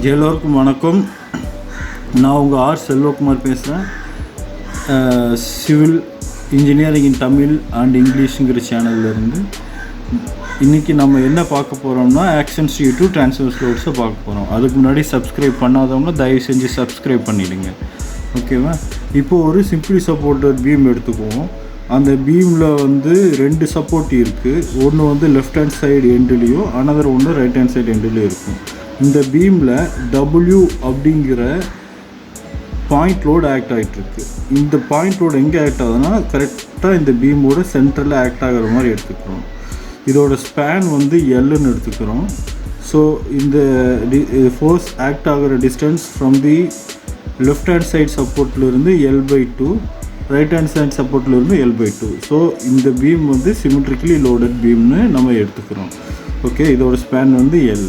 எல்லோருக்கும் வணக்கம். நான் உங்கள் ஆர் செல்வகுமார் பேசுகிறேன். Civil engineering in Tamil and இங்கிலீஷுங்கிற சேனல்லேருந்து இன்றைக்கி நம்ம என்ன பார்க்க போகிறோம்னா ஆக்ஷன்ஸ் யூடியூப் ட்ரான்ஸ்வர்ஸ் லோட்ஸை பார்க்க போகிறோம். அதுக்கு முன்னாடி சப்ஸ்கிரைப் பண்ணாதவங்க தயவு செஞ்சு சப்ஸ்கிரைப் பண்ணிவிடுங்க, ஓகேவா? இப்போது ஒரு சிம்பிளி சப்போர்ட்டட் பீம் எடுத்துக்குவோம். அந்த பீமில் வந்து 2 சப்போர்ட் இருக்குது. ஒன்று வந்து லெஃப்ட் ஹேண்ட் சைடு எண்டுலேயும் அனதர் ஒன்று ரைட் ஹேண்ட் சைடு எண்டுலேயும் இருக்கும். இந்த பீமில் W அப்படிங்கிற பாயிண்ட் லோடு ஆக்ட் ஆகிட்டுருக்கு. இந்த பாயிண்ட் லோடு எங்கே ஆக்ட் ஆகுதுன்னா கரெக்டாக இந்த பீமோட சென்டரில் ஆக்ட் ஆகிற மாதிரி எடுத்துக்கிறோம். இதோட ஸ்பேன் வந்து Lன்னு எடுத்துக்கிறோம். ஸோ இந்த ஃபோர்ஸ் ஆக்ட் ஆகிற distance from the left hand side சப்போர்ட்லேருந்து L/2, ரைட் ஹேண்ட் சைட் சப்போர்ட்லேருந்து L/2. ஸோ இந்த பீம் வந்து சிமெட்ரிக்கலி லோடட் பீம்னு நம்ம எடுத்துக்கிறோம். ஓகே, இதோட ஸ்பேன் வந்து L,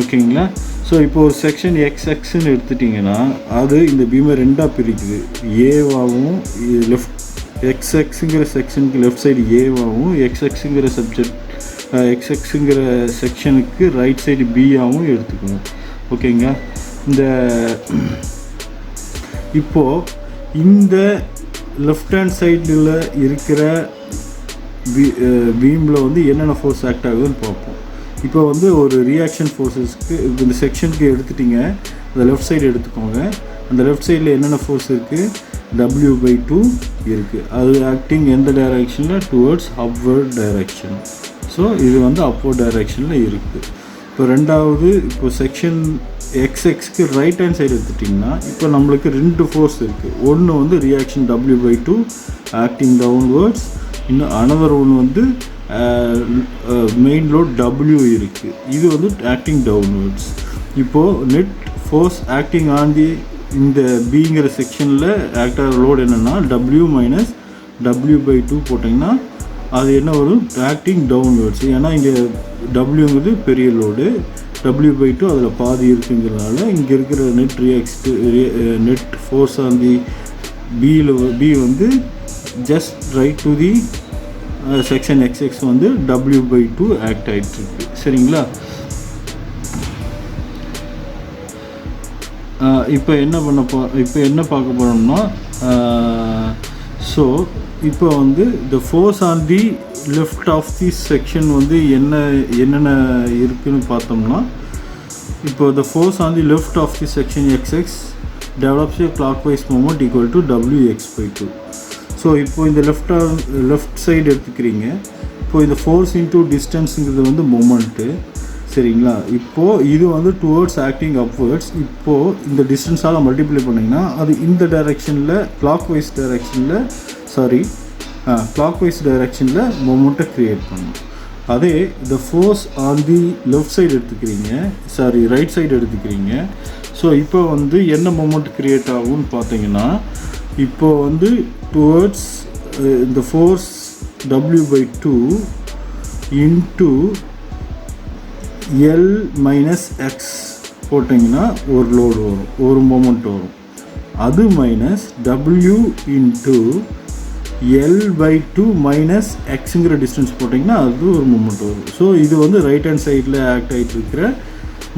ஓகேங்களா? ஸோ இப்போ ஒரு செக்ஷன் XXன்னு எடுத்துட்டிங்கன்னா அது இந்த பீமை 2ஆக பிரிக்குது. ஏவாகவும் லெஃப்ட் XXங்கிற செக்ஷனுக்கு லெஃப்ட் சைடு ஏவாகவும் XXங்கிற XXங்கிற செக்ஷனுக்கு ரைட் சைடு பியாகவும் எடுத்துக்கணும், ஓகேங்க? இப்போது இந்த லெஃப்ட் ஹேண்ட் சைடில் இருக்கிற பீமில் வந்து என்னென்ன ஃபோர்ஸ் ஆக்ட் ஆகுதுன்னு பார்ப்போம். இப்போ வந்து ஒரு ரியாக்ஷன் ஃபோர்ஸஸ்க்கு இந்த செக்ஷனுக்கு எடுத்துட்டிங்க, அந்த லெஃப்ட் சைடு எடுத்துக்கோங்க. அந்த லெஃப்ட் சைடில் என்னென்ன ஃபோர்ஸ் இருக்குது? W/2 இருக்குது. அது ஆக்டிங் எந்த டைரெக்ஷனில்? Towards upward direction. ஸோ இது வந்து அப்வர்ட் டைரெக்ஷனில் இருக்குது. இப்போ ரெண்டாவது, இப்போ செக்ஷன் XXக்கு ரைட் ஹேண்ட் சைடு எடுத்துட்டிங்கன்னா இப்போ நம்மளுக்கு 2 ஃபோர்ஸ் இருக்குது. ஒன்று வந்து ரியாக்ஷன் W/2 ஆக்டிங் டவுன்வர்ட்ஸ், இன்னும் அனதர் ஒன்று வந்து மெயின் லோட் W இருக்குது, இது வந்து ஆக்டிங் டவுன்வர்ட்ஸ். இப்போது net force acting on the இந்த பிங்கிற செக்ஷனில் ஆக்ட் ஆகிற லோடு என்னென்னா W மைனஸ் W/2 போட்டிங்கன்னா அது என்ன வரும்? Acting downwards. ஏன்னா இங்கே Wங்கிறது பெரிய லோடு, W/2 அதில் பாதி இருக்குங்கிறதுனால இங்கே இருக்கிற net force on the B வந்து just right to the section XX வந்து W/2 ஆக்ட் ஆகிட்டுருக்கு, சரிங்களா? இப்போ என்ன பார்க்க போகிறோம்னா, ஸோ இப்போ வந்து இந்த force on the left of the section வந்து என்னென்ன இருக்குதுன்னு பார்த்தோம்னா, இப்போ the force on the left of the section XX develops a clockwise moment equal to Wx/2. So இப்போ இந்த லெஃப்ட் சைடு எடுத்துக்கிறீங்க. இப்போது இந்த ஃபோர்ஸ் இன்டூ டிஸ்டன்ஸுங்கிறது வந்து மொமெண்ட்டு, சரிங்களா? இப்போது இது வந்து டுவர்ட்ஸ் ஆக்டிங் அப்வர்ட்ஸ். இப்போது இந்த டிஸ்டன்ஸால் மல்டிப்ளை பண்ணிங்கன்னா அது இந்த டைரெக்ஷனில் கிளாக்வைஸ் டைரெக்ஷனில் மொமெண்ட்டை க்ரியேட் பண்ணும். அதே இந்த force on the left side right side எடுத்துக்கிறீங்க. ஸோ இப்போ வந்து என்ன மொமெண்ட் க்ரியேட் ஆகும்னு பார்த்தீங்கன்னா, இப்போ வந்து டுவர்ட்ஸ் இந்த ஃபோர்ஸ் W/2 இன்ட்டு L-X போட்டிங்கன்னா ஒரு லோடு வரும், ஒரு மொமெண்ட் வரும். அது minus W into L/2 minus Xங்கிற டிஸ்டன்ஸ் போட்டிங்கன்னா அது ஒரு மொமெண்ட் வரும். ஸோ இது வந்து ரைட் ஹேண்ட் சைடில் ஆக்ட் ஆகிட்டு இருக்கிற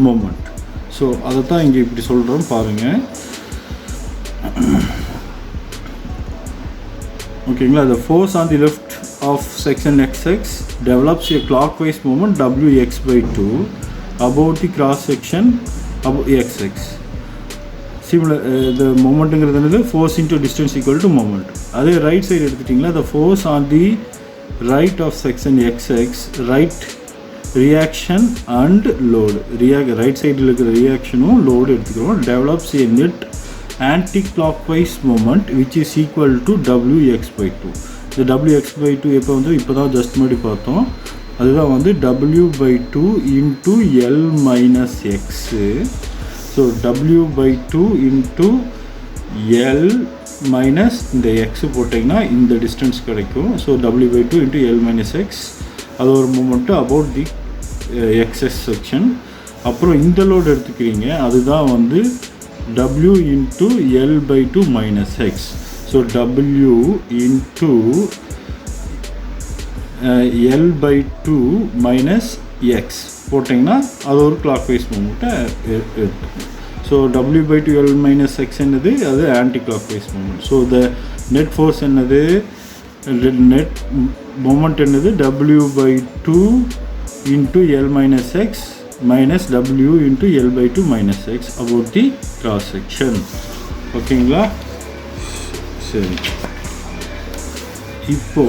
மொமெண்ட். ஸோ அதை தான் இங்கே இப்படி சொல்கிறோம் பாருங்கள், ஓகேங்களா? The force on the left of section XX develops a clockwise moment Wx/2 about the cross section of XX. Similar, the momentங்கிறது என்னது? force into distance equal to moment. அதே ரைட் சைடு எடுத்துட்டிங்களா, the force on the right of section XX, right reaction and load, right சைடில் இருக்கிற ரியாக்ஷனும் load எடுத்துக்கிறோம், develops a net anti-clockwise moment which is equal to Wx/2. இந்த Wx/2 இப்போ தான் just முன்னாடி பார்த்தோம், அதுதான் வந்து W/2 into L minus x. So W/2 into L minus இந்த எக்ஸு போட்டிங்கன்னா இந்த டிஸ்டன்ஸ் கிடைக்கும். So W/2 into L minus x, அது ஒரு moment about the XS section. அப்புறம் இந்த லோடு எடுத்துக்கிறீங்க, அதுதான் வந்து W into L/2 minus X. So W into L/2 minus X போட்டிங்கன்னா அது ஒரு கிளாக் வைஸ் மூமெண்ட்டை எடுத்துக்கும். ஸோ W/2 L - x என்னது, அது anticlockwise moment. So the net force என்னது, நெட் மூமெண்ட் என்னது W/2 × L - x minus W × L/2 - x about the cross section. ஓகேங்களா? சரி, இப்போ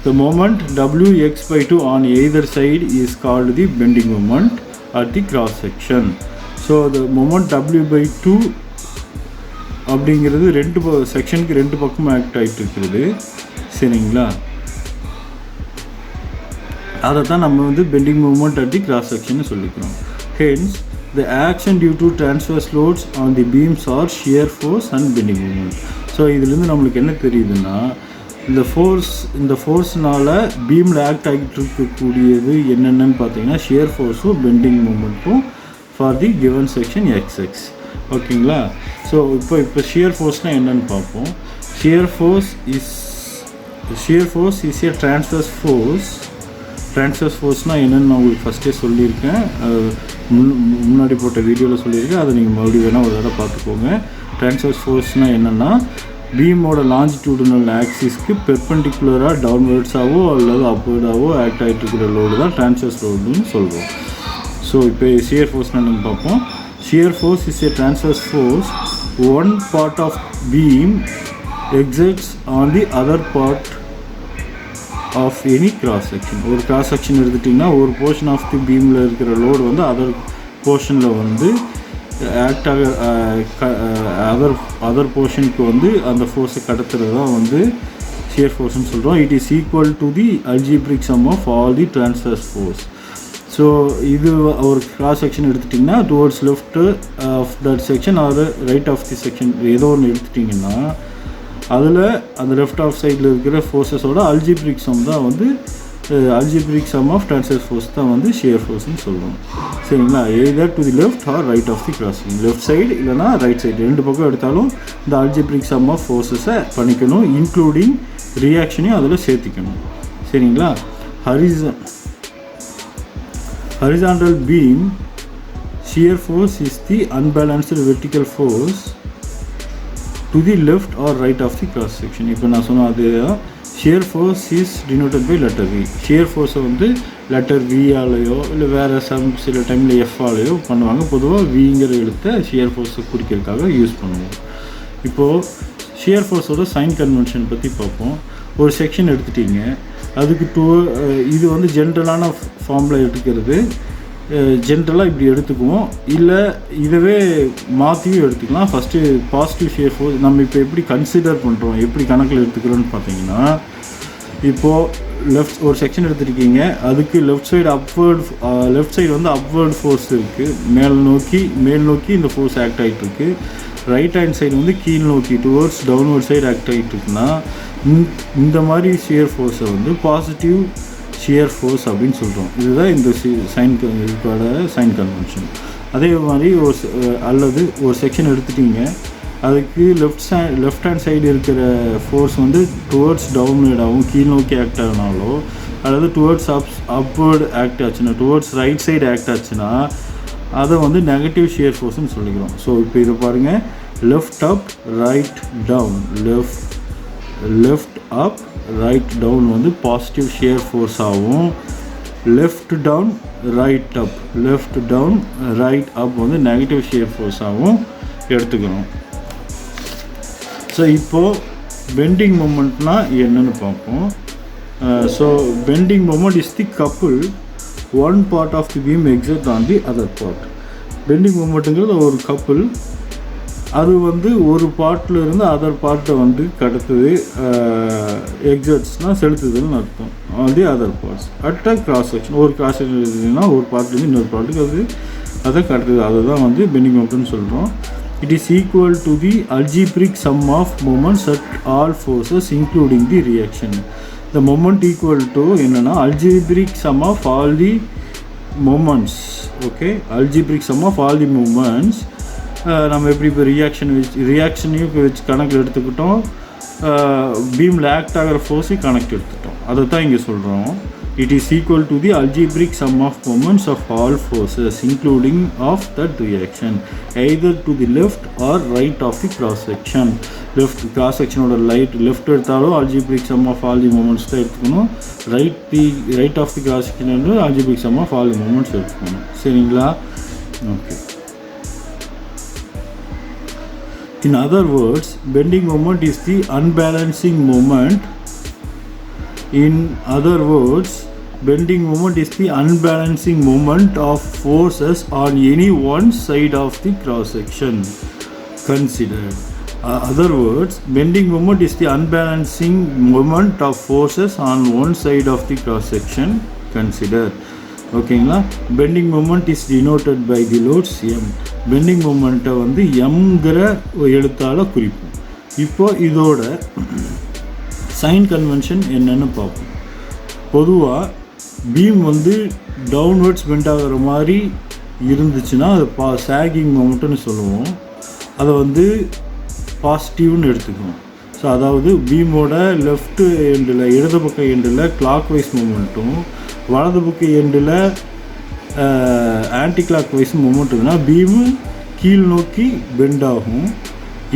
the moment Wx/2 on either side is called the bending moment at the cross section. So the moment W/2 அப்படிங்கிறது ரெண்டு செக்ஷனுக்கு ரெண்டு பக்கமும் act ஆகிட்டு இருக்கிறது. சரிங்களா? அதை தான் நம்ம வந்து bending moment at the cross section சொல்லிக்கிறோம். Hence the action due to transverse loads on the beams are shear force and bending moment. So இதுலேருந்து நம்மளுக்கு என்ன தெரியுதுன்னா, இந்த ஃபோர்ஸ்னால் பீமில் ஆக்ட் ஆகிட்டு இருக்கக்கூடியது என்னென்னு பார்த்தீங்கன்னா ஷியர் ஃபோர்ஸும் பெண்டிங் மூமெண்ட்டும் for the given section XX. ஓகேங்களா? ஸோ இப்போ ஷியர் ஃபோர்ஸ்னால் என்னென்னு பார்ப்போம். Shear force is a transverse force. Transverse ஃபோர்ஸ்னால் என்னென்னு நான் உங்களுக்கு ஃபஸ்ட்டே சொல்லியிருக்கேன், முன்னாடி போட்ட வீடியோவில் சொல்லியிருக்கேன். அதை நீங்கள் மறுபடியும் வேணால் ஒரு தடவை பார்த்துக்கோங்க. ட்ரான்ஸ்வர்ஸ் ஃபோர்ஸ்னால் என்னென்னா, பீமோட லாஞ்சிடியூடினல் ஆக்சிஸ்க்கு பெர்பெண்டிகுலராக டவுன்வர்ட்ஸாவோ அல்லது அப்வர்டாவோ ஆக்ட் ஆகிட்டு இருக்கிற லோடு தான் ட்ரான்ஸ்வர்ஸ் லோடுன்னு சொல்லுவோம். ஸோ இப்போ ஷியர் ஃபோர்ஸ்னால் என்னென்னு பார்ப்போம். Shear force is a transverse force. One part of beam exits on the other part of any cross section. ஒரு கிராஸ் செக்ஷன் எடுத்துட்டிங்கன்னா ஒரு போர்ஷன் ஆஃப் தி பீமில் இருக்கிற லோடு வந்து அதர் போர்ஷனில் வந்து ஆக்ட் ஆக அதர் போர்ஷனுக்கு வந்து அந்த ஃபோர்ஸை கடத்துறது தான் வந்து ஷியர் ஃபோர்ஸ்னு சொல்கிறோம். It is equal to the algebraic sum of all the transverse force. So இது ஒரு கிராஸ் செக்ஷன் எடுத்துட்டிங்கன்னா towards left of that section or right of the section ஏதோ ஒன்று எடுத்துட்டிங்கன்னா அதில் அந்த லெஃப்ட் ஆஃப் சைடில் இருக்கிற ஃபோர்ஸஸோட அல்ஜிப்ரிக் சம் தான் வந்து algebraic sum of transverse force தான் வந்து ஷியர் ஃபோர்ஸ்னு சொல்லுவோம். சரிங்களா? Either to the left or right of the crossing. Left side இல்லைனா ரைட் சைடு ரெண்டு பக்கம் எடுத்தாலும் இந்த அல்ஜிப்ரிக் சம் ஆஃப் ஃபோர்ஸஸை பண்ணிக்கணும், இன்க்ளூடிங் ரியாக்ஷனையும் அதில் சேர்த்திக்கணும். சரிங்களா? Horizontal beam shear force is the unbalanced vertical force to the left or right of the cross section. இப்போ நான் சொன்ன அது shear force is denoted by letter V. Shear ஃபோர்ஸை வந்து லெட்டர் வியாலேயோ இல்லை வேறு சில டைமில் எஃப்ஆலேயோ பண்ணுவாங்க. பொதுவாக விங்கிற எழுத்தை ஷியர் ஃபோர்ஸை குறிக்கிறதுக்காக யூஸ் பண்ணுவோம். இப்போது ஷியர் ஃபோர்ஸோட சைன் கன்வென்ஷன் பற்றி பார்ப்போம். ஒரு செக்ஷன் எடுத்துட்டிங்க, அதுக்கு இது வந்து ஜென்ரலான ஃபார்மில் எடுத்துக்கிறது. ஜென்ரலாக இப்படி எடுத்துக்குவோம், இல்லை இதவே மாற்றியும் எடுத்துக்கலாம். ஃபஸ்ட்டு பாசிட்டிவ் ஷியர் ஃபோர்ஸ் நம்ம இப்போ எப்படி கன்சிடர் பண்ணுறோம், எப்படி கணக்கில் எடுத்துக்கிறோன்னு பார்த்தீங்கன்னா, இப்போது ஒரு செக்ஷன் எடுத்துருக்கீங்க, அதுக்கு லெஃப்ட் சைடு வந்து அப்வர்ட் ஃபோர்ஸ் இருக்குது, மேல் நோக்கி இந்த ஃபோர்ஸ் ஆக்ட் ஆகிட்டுருக்கு. ரைட் ஹேண்ட் சைடு வந்து கீழ் நோக்கி டுவர்ட்ஸ் டவுன்வர்ட் சைடு ஆக்ட் ஆகிட்டுருக்குன்னா இந்த மாதிரி ஷியர் ஃபோர்ஸை வந்து பாசிட்டிவ் ஷியர் ஃபோர்ஸ் அப்படின்னு சொல்கிறோம். இதுதான் இந்த சைன் கன்வென்ஷன். அதே மாதிரி ஒரு செக்ஷன் எடுத்துட்டிங்க, அதுக்கு லெஃப்ட் ஹேண்ட் சைடு இருக்கிற ஃபோர்ஸ் வந்து டுவர்ட்ஸ் டவுன்வேர்டாகவும் கீழ் நோக்கி ஆக்ட் ஆகினாலோ அல்லது டுவர்ட்ஸ் அப்வர்டு ஆக்ட் ஆச்சுன்னா டுவர்ட்ஸ் ரைட் சைடு ஆக்ட் ஆச்சுன்னா அதை வந்து நெகட்டிவ் ஷியர் ஃபோர்ஸ்னு சொல்லிக்கிறோம். ஸோ இப்போ இதை பாருங்கள், left up right down, left up right down வந்து பாசிட்டிவ் ஷியர் ஃபோர்ஸாகவும், left down right up, left down right up வந்து நெகட்டிவ் ஷியர் ஃபோர்ஸாகவும் எடுத்துக்கணும். ஸோ இப்போது பெண்டிங் மூமெண்ட்னால் என்னென்னு பார்ப்போம். So bending moment is the couple on part of the beam exit on the other part. Bending மூமெண்ட்டுங்கிறது ஒரு couple, அது வந்து ஒரு பார்ட்டில் இருந்து அதர் பார்ட்டை வந்து கடத்துது. எக்ஸட்ஸ்னால் செலுத்துதல்னு அர்த்தம். On the other parts at a cross section. ஒரு கிராஸ் செக்ஷன் எடுத்துன்னா ஒரு பார்ட்லேருந்து இன்னொரு பார்ட்டுக்கு அதை கடத்துது. அதை தான் வந்து பெண்டிங் மூமெண்ட்னு சொல்கிறோம். It is equal to the algebraic sum of moments at all forces including the reaction. The moment equal to என்னென்னா algebraic sum of all the moments. Okay, algebraic sum of all the moments. நம்ம எப்படி இப்போ ரியாக்ஷனையும் வச்சு கணக்கில் எடுத்துக்கிட்டோம், பீமில் act ஆகிற ஃபோர்ஸை கணக்கு எடுத்துட்டோம். அதை தான் இங்கே சொல்கிறோம். It is equal to the algebraic sum of moments of all forces including of that reaction either to the left or right of the cross section. Left cross section ஓட left எடுத்தாலும் algebraic sum of all the moments தான் எடுத்துக்கணும். right of the cross section வந்து algebraic sum of all the moments எடுத்துக்கணும். சரிங்களா? Okay. In other words, bending moment is the unbalancing moment. In other words, bending moment is the unbalancing moment of forces on any one side of the cross section. Consider. Other words, bending moment is the unbalancing moment of forces on one side of the cross section. Consider. ஓகேங்களா? Bending moment is denoted by the loads M. Bending மூமெண்ட்டை வந்து எம்ங்கிற எழுத்தால் குறிப்போம். இப்போ இதோட sign convention என்னன்னு பார்ப்போம். பொதுவாக beam வந்து டவுன்வர்ட்ஸ் பெண்ட் ஆகிற மாதிரி இருந்துச்சுன்னா அது சாகிங் மொமெண்ட்டுன்னு சொல்லுவோம். அதை வந்து பாசிட்டிவ்னு எடுத்துக்குவோம். ஸோ அதாவது பீமோட லெஃப்ட் எண்டில் இடது பக்க எண்டில் கிளாக் வைஸ் மூமெண்ட்டும் வலது பக்க எண்டில் ஆன்டி கிளாக் வைஸ் மூமெண்ட் இருந்தால் பீமு கீழ் நோக்கி பெண்ட் ஆகும்.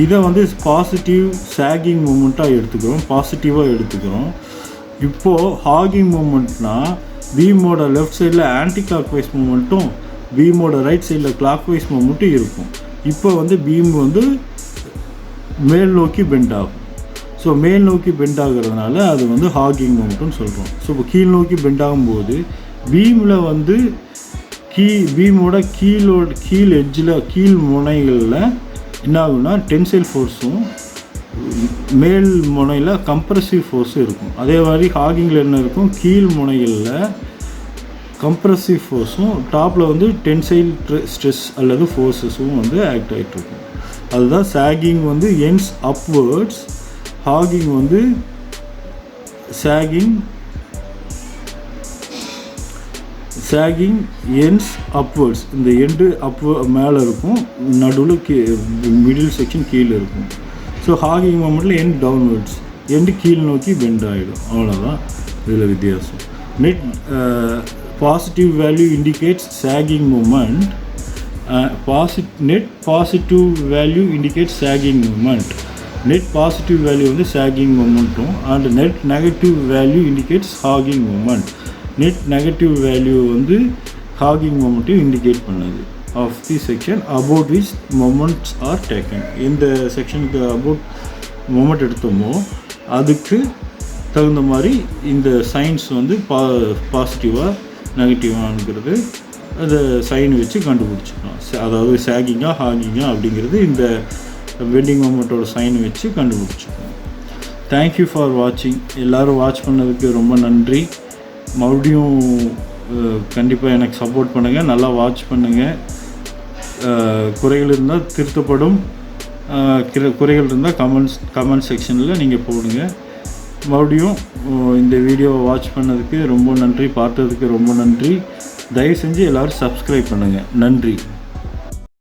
இதை வந்து பாசிட்டிவ் சாகிங் மூமெண்ட்டாக எடுத்துக்கிறோம், பாசிட்டிவாக எடுத்துக்கிறோம். இப்போது ஹாகிங் மூமெண்ட்னால் பீமோட லெஃப்ட் சைடில் ஆன்டி கிளாக் வைஸ் மூமெண்ட்டும் பீமோட ரைட் சைடில் கிளாக் வைஸ் மூமெண்ட்டும் இருக்கும். இப்போ வந்து பீம் வந்து மேல் நோக்கி பெண்ட் ஆகும். ஸோ மேல் நோக்கி பெண்ட் ஆகிறதுனால அது வந்து ஹாகிங் மூமெண்ட்டுன்னு சொல்கிறோம். ஸோ இப்போ கீழ் நோக்கி பெண்ட் ஆகும்போது பீமில் வந்து பீமோட கீழ் எட்ஜில் கீழ் முனைகளில் என்ன ஆகுனா டென்சைல் ஃபோர்ஸும் மேல் முனையில் கம்ப்ரசிவ் ஃபோர்ஸும் இருக்கும். அதே மாதிரி ஹாகிங்கில் என்ன இருக்கும், கீழ் முனைகளில் கம்ப்ரசிவ் ஃபோர்ஸும் டாப்பில் வந்து டென்சைல் ஸ்ட்ரெஸ் அல்லது ஃபோர்ஸஸும் வந்து ஆக்ட் ஆகிட்டு இருக்கும். அதுதான் சாகிங் வந்து எண்ட்ஸ் அப்வேர்ட்ஸ், ஹாகிங் வந்து சாகிங் எண்ட்ஸ் அப்வேர்ட்ஸ். இந்த எண்டு மேலே இருக்கும், நடுவில் மிடில் செக்ஷன் கீழே இருக்கும். ஸோ ஹாகிங் மூமெண்ட்டில் எண்ட் டவுன்வர்ட்ஸ், எண்டு கீழ் நோக்கி பெண்ட் ஆகிடும். அவ்வளோதான் இதில் வித்தியாசம். Net positive value indicates sagging moment. net positive value indicates sagging moment. Net positive value வந்து sagging momentum and net negative value indicates hogging moment. Net negative value வந்து hogging moment indicate பண்ணுது of the section about which moments are taken. இந்த செக்ஷனுக்கு about moment எடுத்தோமோ அதுக்கு தகுந்த மாதிரி இந்த science வந்து பாசிட்டிவாக நெகட்டிவாங்கிறது அதை சைன் வச்சு கண்டுபிடிச்சிக்கலாம். அதாவது சாகிங்காக ஹாகிங்காக அப்படிங்கிறது இந்த பெண்டிங் மொமெண்ட்டோட சைன் வச்சு கண்டுபிடிச்சிக்கலாம். தேங்க்யூ ஃபார் வாட்சிங். எல்லோரும் வாட்ச் பண்ணதுக்கு ரொம்ப நன்றி. மறுபடியும் கண்டிப்பாக எனக்கு சப்போர்ட் பண்ணுங்கள், நல்லா வாட்ச் பண்ணுங்கள். குறைகள் இருந்தால் திருத்தப்படும், குறைகள் இருந்தால் கமெண்ட் செக்ஷனில் நீங்கள் போடுங்க. மறுபடியும் இந்த வீடியோவை வாட்ச் பண்ணதுக்கு ரொம்ப நன்றி, பார்த்ததுக்கு ரொம்ப நன்றி. தயவு செஞ்சு எல்லோரும் சப்ஸ்கிரைப் பண்ணுங்கள். நன்றி.